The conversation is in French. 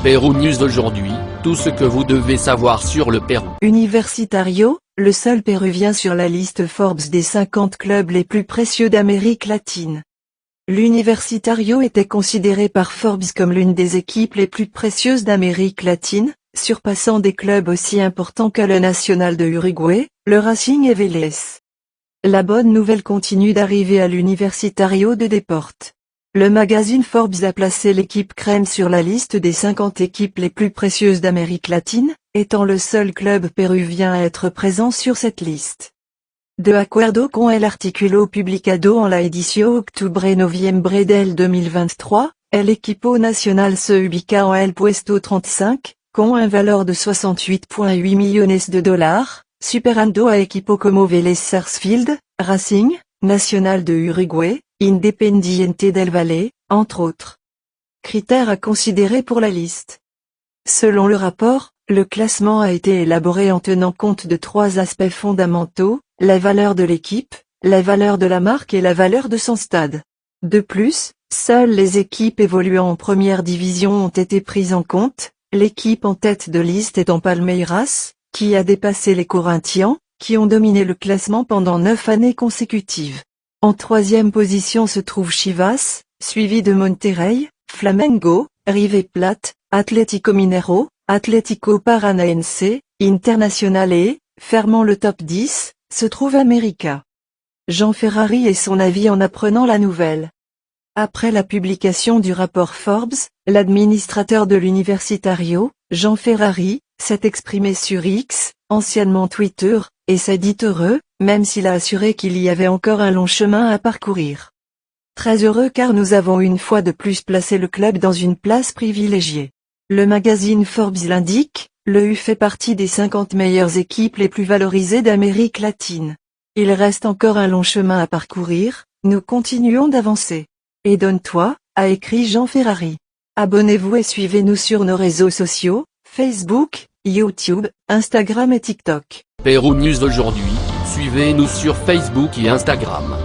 Pérou News aujourd'hui, tout ce que vous devez savoir sur le Pérou. Universitario, le seul péruvien sur la liste Forbes des 50 clubs les plus précieux d'Amérique latine. L'Universitario était considéré par Forbes comme l'une des équipes les plus précieuses d'Amérique latine, surpassant des clubs aussi importants que le Nacional de Uruguay, le Racing et Vélez. La bonne nouvelle continue d'arriver à l'Universitario de Deportes. Le magazine Forbes a placé l'équipe crème sur la liste des 50 équipes les plus précieuses d'Amérique latine, étant le seul club péruvien à être présent sur cette liste. De acuerdo con el artículo publicado en la edición octubre-noviembre del 2023, el equipo nacional se ubica en el puesto 35, con un valor de 68,8 millones de dollars, superando a equipo como Vélez Sarsfield, Racing, Nacional de Uruguay, Independiente del Valle, entre autres. Critères à considérer pour la liste. Selon le rapport, le classement a été élaboré en tenant compte de 3 aspects fondamentaux, la valeur de l'équipe, la valeur de la marque et la valeur de son stade. De plus, seules les équipes évoluant en première division ont été prises en compte, l'équipe en tête de liste étant Palmeiras, qui a dépassé les Corinthians, qui ont dominé le classement pendant 9 années consécutives. En 3e position se trouve Chivas, suivi de Monterrey, Flamengo, River Plate, Atlético Mineiro, Atlético Paranaense, Internacional et, fermant le top 10, se trouve América. Jean Ferrari et son avis en apprenant la nouvelle. Après la publication du rapport Forbes, l'administrateur de l'Universitario, Jean Ferrari, s'est exprimé sur X, anciennement Twitter, et s'est dit heureux, même s'il a assuré qu'il y avait encore un long chemin à parcourir. Très heureux car nous avons une fois de plus placé le club dans une place privilégiée. Le magazine Forbes l'indique, le U fait partie des 50 meilleures équipes les plus valorisées d'Amérique latine. Il reste encore un long chemin à parcourir, nous continuons d'avancer. Et donne-toi, a écrit Jean Ferrari. Abonnez-vous et suivez-nous sur nos réseaux sociaux, Facebook, YouTube, Instagram et TikTok. Pérou News aujourd'hui, suivez-nous sur Facebook et Instagram.